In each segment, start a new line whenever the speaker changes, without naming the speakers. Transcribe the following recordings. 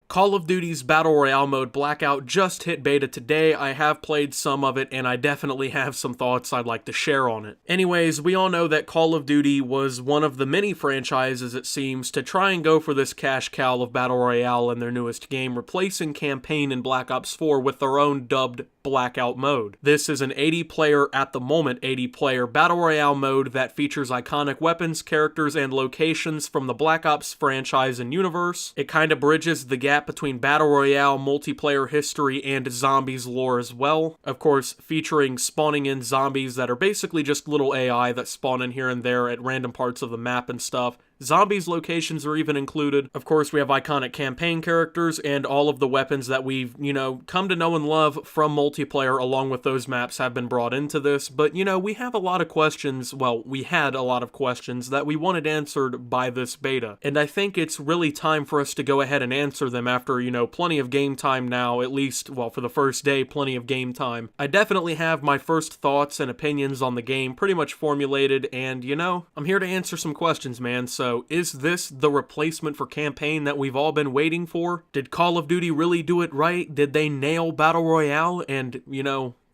Call of Duty's Battle Royale mode Blackout just hit beta today. I have played some of it, and I definitely have some thoughts I'd like to share on it. Anyways, we all know that Call of Duty was one of the many franchises, it seems, to try and go for this cash cow of Battle Royale in their newest game, replacing campaign in Black Ops 4 with their own dubbed Blackout mode. This is an 80-player, at the moment 80-player, Battle Royale mode that features iconic weapons, characters, and locations from the Black Ops franchise and universe. It kind of bridges the gap between Battle Royale multiplayer history and zombies lore as well. Of course, featuring spawning in zombies that are basically just little AI that spawn in here and there at random parts of the map and stuff. Zombies locations are even included. Of course, we have iconic campaign characters and all of the weapons that we've, come to know and love from multiplayer along with those maps have been brought into this. But, we have a lot of questions, well, we had a lot of questions that we wanted answered by this beta. And I think it's really time for us to go ahead and answer them after, plenty of game time now, at least, well, for the first day, plenty of game time. I definitely have my first thoughts and opinions on the game pretty much formulated, and, I'm here to answer some questions, man, so is this the replacement for campaign that we've all been waiting for? Did Call of Duty really do it right? Did they nail Battle Royale? And,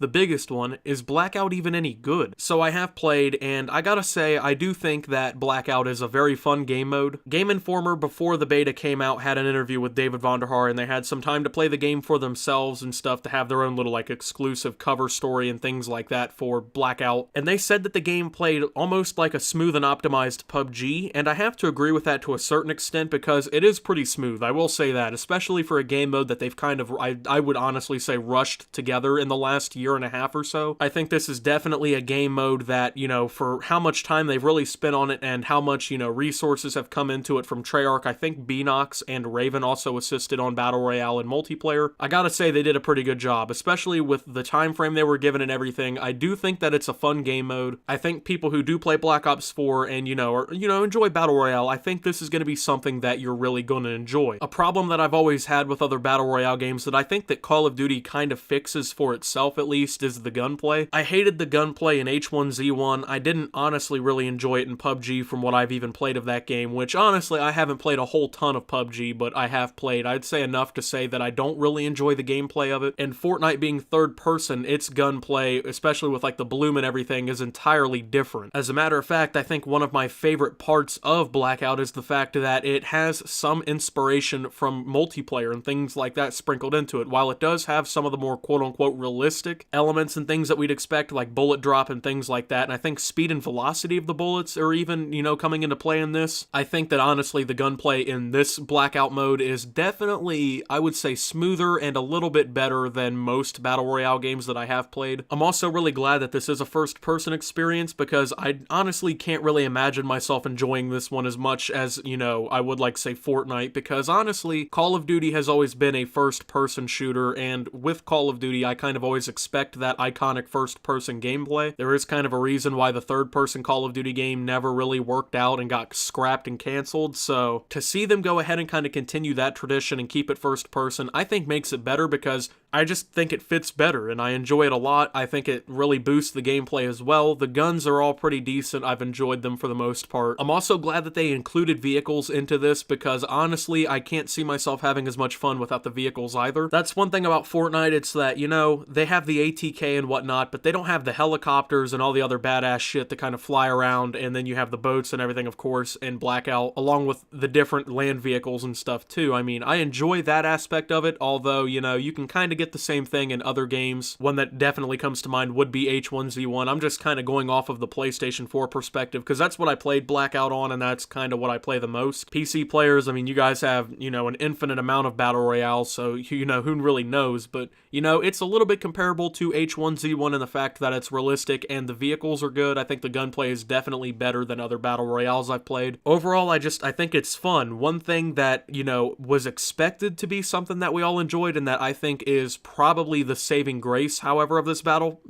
the biggest one, is Blackout even any good? So I have played, and I gotta say, I do think that Blackout is a very fun game mode. Game Informer, before the beta came out, had an interview with David Vonderhaar, and they had some time to play the game for themselves and stuff, to have their own little, exclusive cover story and things like that for Blackout. And they said that the game played almost like a smooth and optimized PUBG, and I have to agree with that to a certain extent, because it is pretty smooth, I will say that, especially for a game mode that they've kind of, I would honestly say, rushed together in the last year and a half or so. I think this is definitely a game mode that, for how much time they've really spent on it and how much, resources have come into it from Treyarch. I think Beanox and Raven also assisted on Battle Royale and multiplayer. I gotta say they did a pretty good job, especially with the time frame they were given and everything. I do think that it's a fun game mode. I think people who do play Black Ops 4 and, enjoy Battle Royale, I think this is going to be something that you're really going to enjoy. A problem that I've always had with other Battle Royale games that I think that Call of Duty kind of fixes for itself, at least, is the gunplay. I hated the gunplay in H1Z1. I didn't honestly really enjoy it in PUBG from what I've even played of that game, which honestly I haven't played a whole ton of PUBG, but I have played, I'd say, enough to say that I don't really enjoy the gameplay of it. And Fortnite being third person, its gunplay, especially with the bloom and everything, is entirely different. As a matter of fact, I think one of my favorite parts of Blackout is the fact that it has some inspiration from multiplayer and things like that sprinkled into it. While it does have some of the more quote-unquote realistic elements and things that we'd expect, like bullet drop and things like that, and I think speed and velocity of the bullets are even, coming into play in this. I think that honestly the gunplay in this Blackout mode is definitely, I would say, smoother and a little bit better than most Battle Royale games that I have played. I'm also really glad that this is a first-person experience, because I honestly can't really imagine myself enjoying this one as much as, I would say Fortnite, because honestly, Call of Duty has always been a first-person shooter, and with Call of Duty, I kind of always expect that iconic first-person gameplay. There is kind of a reason why the third-person Call of Duty game never really worked out and got scrapped and canceled, so to see them go ahead and kind of continue that tradition and keep it first-person, I think makes it better, because I just think it fits better, and I enjoy it a lot. I think it really boosts the gameplay as well. The guns are all pretty decent. I've enjoyed them for the most part. I'm also glad that they included vehicles into this, because honestly, I can't see myself having as much fun without the vehicles either. That's one thing about Fortnite, it's that, they have the ATK and whatnot, but they don't have the helicopters and all the other badass shit that kind of fly around, and then you have the boats and everything, of course, in Blackout, along with the different land vehicles and stuff too. I mean, I enjoy that aspect of it, although, you can kind of get the same thing in other games. One that definitely comes to mind would be H1Z1. I'm just kind of going off of the PlayStation 4 perspective, because that's what I played Blackout on, and that's kind of what I play the most. PC players, I mean, you guys have, an infinite amount of Battle Royale, so, who really knows, but, it's a little bit comparable to H1Z1 in the fact that it's realistic and the vehicles are good. I think the gunplay is definitely better than other Battle Royales I've played. Overall, I think it's fun. One thing that, was expected to be something that we all enjoyed, and that I think is probably the saving grace, however, of this Battle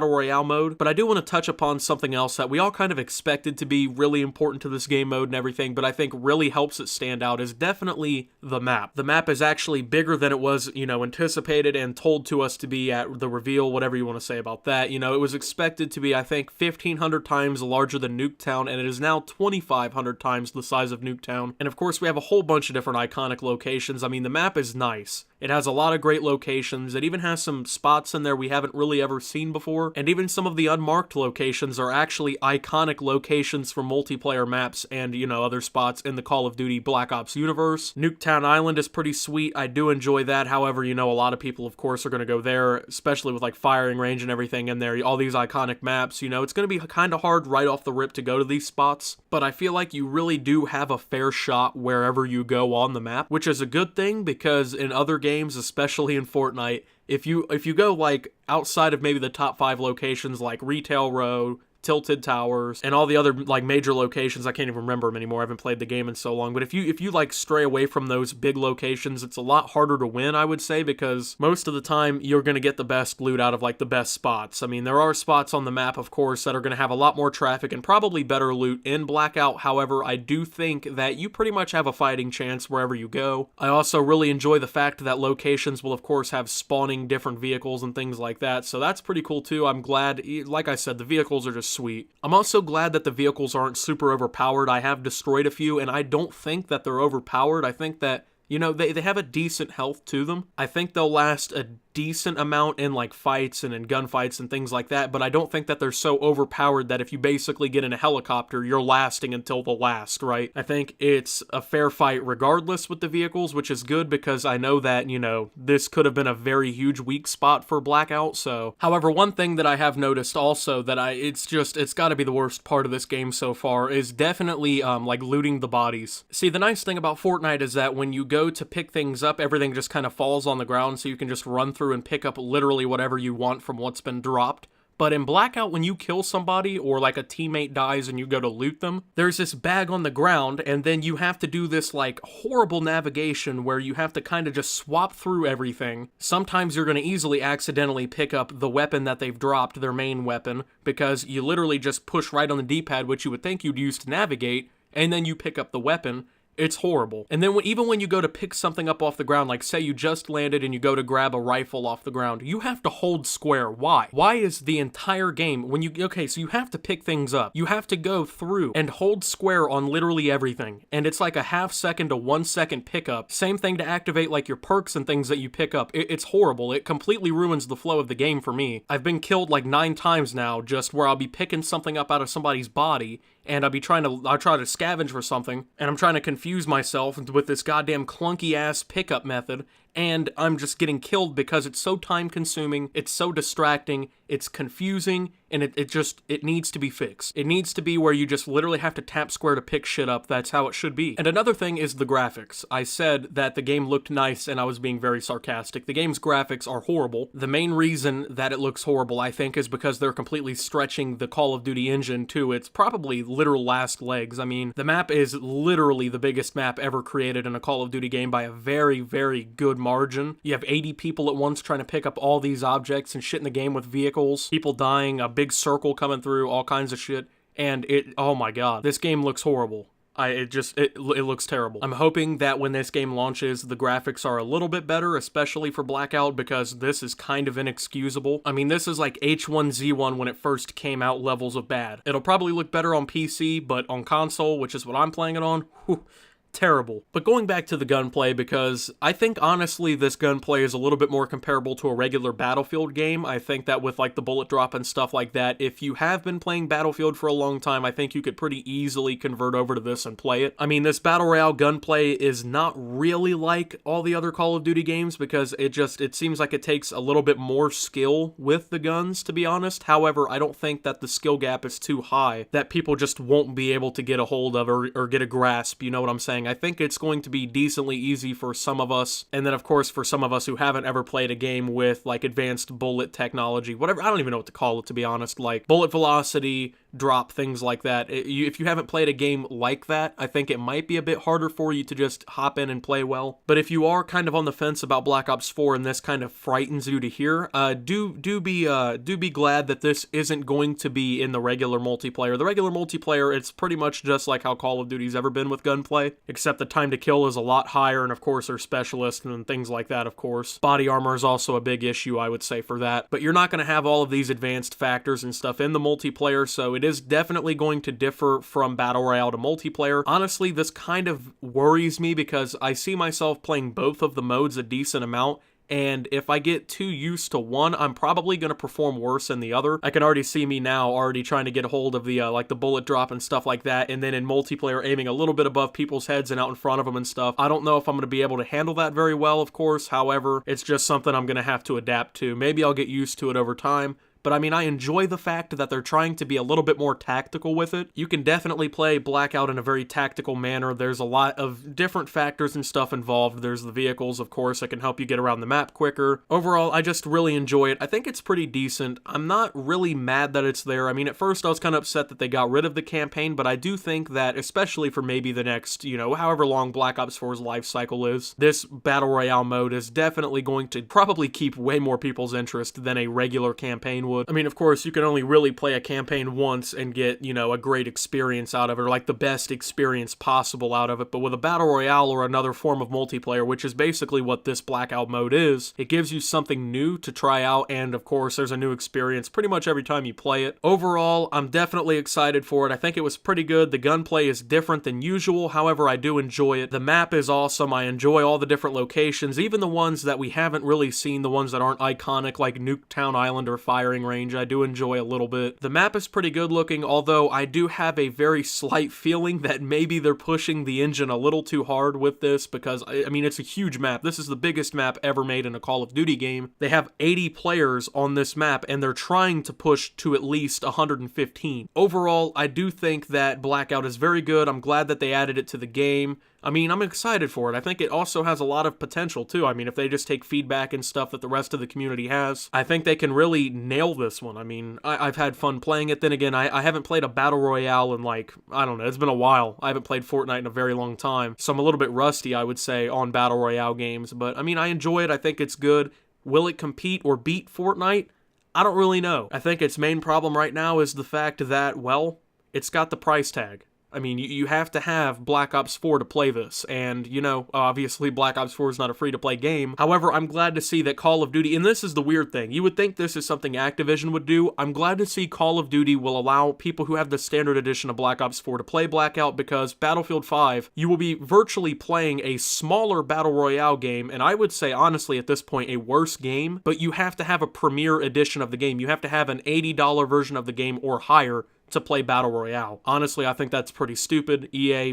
Royale mode, but I do want to touch upon something else that we all kind of expected to be really important to this game mode and everything, but I think really helps it stand out, is definitely the map. The map is actually bigger than it was, anticipated and told to us to be at the reveal, whatever you want to say about that. You know, it was expected to be, I think, 1,500 times larger than Nuketown, and it is now 2,500 times the size of Nuketown. And of course, we have a whole bunch of different iconic locations. I mean, the map is nice. It has a lot of great locations. It even has some spots in there we haven't really ever seen before. And even some of the unmarked locations are actually iconic locations from multiplayer maps and, you know, other spots in the Call of Duty Black Ops universe. Nuketown Island is pretty sweet. I do enjoy that. However, you know, a lot of people, of course, are going to go there, especially with like firing range and everything in there. All these iconic maps, you know, it's going to be kind of hard right off the rip to go to these spots. But I feel like you really do have a fair shot wherever you go on the map, which is a good thing because in other games, especially in Fortnite, if you go like outside of maybe the top 5 locations like Retail Row, Tilted Towers, and all the other like major locations, I can't even remember them anymore. I haven't played the game in so long. But if you like stray away from those big locations, it's a lot harder to win, I would say, because most of the time you're going to get the best loot out of like the best spots. I mean, there are spots on the map, of course, that are going to have a lot more traffic and probably better loot in Blackout. However, I do think that you pretty much have a fighting chance wherever you go. I also really enjoy the fact that locations will, of course, have spawning different vehicles and things like that. So that's pretty cool too. I'm glad, like I said, the vehicles are just sweet. I'm also glad that the vehicles aren't super overpowered. I have destroyed a few, and I don't think that they're overpowered. I think that, you know, they have a decent health to them. I think they'll last a decent amount in like fights and in gunfights and things like that, but I don't think that they're so overpowered that if you basically get in a helicopter, you're lasting until the last, right? I think it's a fair fight regardless with the vehicles, which is good because I know that, you know, this could have been a very huge weak spot for Blackout. So, however, one thing that I have noticed also that it's got to be the worst part of this game so far is definitely like looting the bodies. See, the nice thing about Fortnite is that when you go to pick things up, everything just kind of falls on the ground, so you can just run through and pick up literally whatever you want from what's been dropped. But in Blackout, when you kill somebody or like a teammate dies and you go to loot them, there's this bag on the ground, and then you have to do this like horrible navigation where you have to kind of just swap through everything. Sometimes you're going to easily accidentally pick up the weapon that they've dropped, their main weapon, because you literally just push right on the D-pad, which you would think you'd use to navigate, and then you pick up the weapon. It's horrible. And then even when you go to pick something up off the ground, like say you just landed and you go to grab a rifle off the ground, you have to hold square. Why? Why is the entire game, okay, so you have to pick things up. You have to go through and hold square on literally everything. And it's like a half second to 1 second pickup. Same thing to activate like your perks and things that you pick up. It's horrible. It completely ruins the flow of the game for me. I've been killed like 9 times now just where I'll be picking something up out of somebody's body, and I'll try to scavenge for something, and I'm trying to confuse myself with this goddamn clunky ass pickup method, and I'm just getting killed because it's so time consuming, it's so distracting, it's confusing, and it needs to be fixed. It needs to be where you just literally have to tap square to pick shit up. That's how it should be. And another thing is the graphics. I said that the game looked nice, and I was being very sarcastic. The game's graphics are horrible. The main reason that it looks horrible, I think, is because they're completely stretching the Call of Duty engine to its probably literal last legs. I mean, the map is literally the biggest map ever created in a Call of Duty game by a very, very good margin. You have 80 people at once trying to pick up all these objects and shit in the game with vehicles, people dying, a big circle coming through, all kinds of shit, and oh my god, this game looks horrible. It looks terrible. I'm hoping that when this game launches, the graphics are a little bit better, especially for Blackout, because this is kind of inexcusable. I mean, this is like H1Z1 when it first came out levels of bad. It'll probably look better on PC, but on console, which is what I'm playing it on, whew, terrible. But going back to the gunplay, because I think honestly this gunplay is a little bit more comparable to a regular Battlefield game. I think that with like the bullet drop and stuff like that, if you have been playing Battlefield for a long time, I think you could pretty easily convert over to this and play it. I mean, this Battle Royale gunplay is not really like all the other Call of Duty games because it seems like it takes a little bit more skill with the guns, to be honest. However, I don't think that the skill gap is too high that people just won't be able to get a hold of or get a grasp, you know what I'm saying? I think it's going to be decently easy for some of us, and then of course for some of us who haven't ever played a game with like advanced bullet technology, whatever, I don't even know what to call it, to be honest, like bullet velocity, drop, things like that. If you haven't played a game like that, I think it might be a bit harder for you to just hop in and play well. But if you are kind of on the fence about Black Ops 4 and this kind of frightens you to hear, do be glad that this isn't going to be in the regular multiplayer. The regular multiplayer, it's pretty much just like how Call of Duty's ever been with Gunplay, except the time to kill is a lot higher, and of course there's specialists and things like that, of course. Body armor is also a big issue, I would say, for that. But you're not going to have all of these advanced factors and stuff in the multiplayer, so it is definitely going to differ from Battle Royale to multiplayer. Honestly, this kind of worries me because I see myself playing both of the modes a decent amount, and if I get too used to one, I'm probably going to perform worse in the other. I can already see me now already trying to get a hold of the like the bullet drop and stuff like that, and then in multiplayer aiming a little bit above people's heads and out in front of them and stuff. I don't know if I'm going to be able to handle that very well, of course. However, it's just something I'm going to have to adapt to. Maybe I'll get used to it over time. But I mean, I enjoy the fact that they're trying to be a little bit more tactical with it. You can definitely play Blackout in a very tactical manner. There's a lot of different factors and stuff involved. There's the vehicles, of course, that can help you get around the map quicker. Overall, I just really enjoy it. I think it's pretty decent. I'm not really mad that it's there. I mean, at first I was kind of upset that they got rid of the campaign, but I do think that, especially for maybe the next, however long Black Ops 4's life cycle is, this Battle Royale mode is definitely going to probably keep way more people's interest than a regular campaign would. I mean, of course, you can only really play a campaign once and get, a great experience out of it, or like the best experience possible out of it. But with a Battle Royale or another form of multiplayer, which is basically what this Blackout mode is, it gives you something new to try out, and of course, there's a new experience pretty much every time you play it. Overall, I'm definitely excited for it. I think it was pretty good. The gunplay is different than usual, however, I do enjoy it. The map is awesome. I enjoy all the different locations, even the ones that we haven't really seen, the ones that aren't iconic, like Nuketown Island or Firing Range. I do enjoy a little bit. The map is pretty good looking, although I do have a very slight feeling that maybe they're pushing the engine a little too hard with this, because, I mean, it's a huge map. This is the biggest map ever made in a Call of Duty game. They have 80 players on this map, and they're trying to push to at least 115. Overall, I do think that Blackout is very good. I'm glad that they added it to the game. I mean, I'm excited for it. I think it also has a lot of potential, too. I mean, if they just take feedback and stuff that the rest of the community has, I think they can really nail this one. I mean, I've had fun playing it. Then again, I haven't played a Battle Royale in, like, I don't know, it's been a while. I haven't played Fortnite in a very long time, so I'm a little bit rusty, I would say, on Battle Royale games. But, I mean, I enjoy it. I think it's good. Will it compete or beat Fortnite? I don't really know. I think its main problem right now is the fact that, well, it's got the price tag. I mean, you have to have Black Ops 4 to play this, and, obviously Black Ops 4 is not a free-to-play game. However, I'm glad to see that Call of Duty, and this is the weird thing, you would think this is something Activision would do. I'm glad to see Call of Duty will allow people who have the standard edition of Black Ops 4 to play Blackout, because Battlefield 5, you will be virtually playing a smaller Battle Royale game, and I would say, honestly, at this point, a worse game, but you have to have a premier edition of the game. You have to have an $80 version of the game or higher to play Battle Royale. Honestly, I think that's pretty stupid. EA,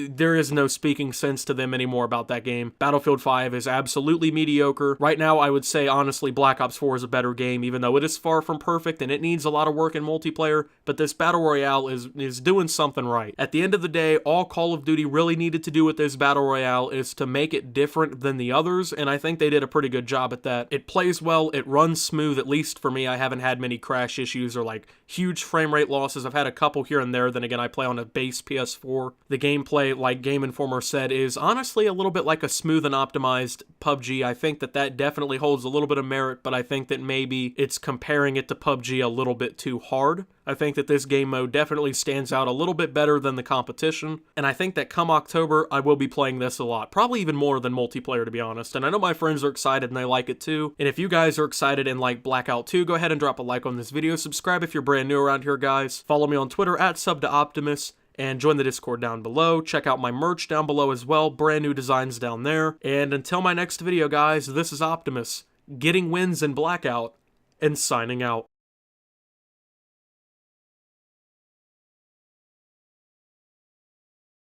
there is no speaking sense to them anymore about that game. Battlefield 5 is absolutely mediocre. Right now, I would say, honestly, Black Ops 4 is a better game, even though it is far from perfect and it needs a lot of work in multiplayer, but this Battle Royale is doing something right. At the end of the day, all Call of Duty really needed to do with this Battle Royale is to make it different than the others, and I think they did a pretty good job at that. It plays well, it runs smooth, at least for me. I haven't had many crash issues or like huge frame rate losses. I've had a couple here and there. Then again, I play on a base PS4. The gameplay, like Game Informer said, is honestly a little bit like a smooth and optimized PUBG. I think that definitely holds a little bit of merit, but I think that maybe it's comparing it to PUBG a little bit too hard. I think that this game mode definitely stands out a little bit better than the competition, and I think that come October, I will be playing this a lot. Probably even more than multiplayer, to be honest, and I know my friends are excited and they like it too. And if you guys are excited and like Blackout 2, go ahead and drop a like on this video. Subscribe if you're brand new around here, guys. Follow me on Twitter at @subtooptimus. And join the Discord down below. Check out my merch down below as well. Brand new designs down there. And until my next video, guys, this is Optimus, getting wins in Blackout, and signing out.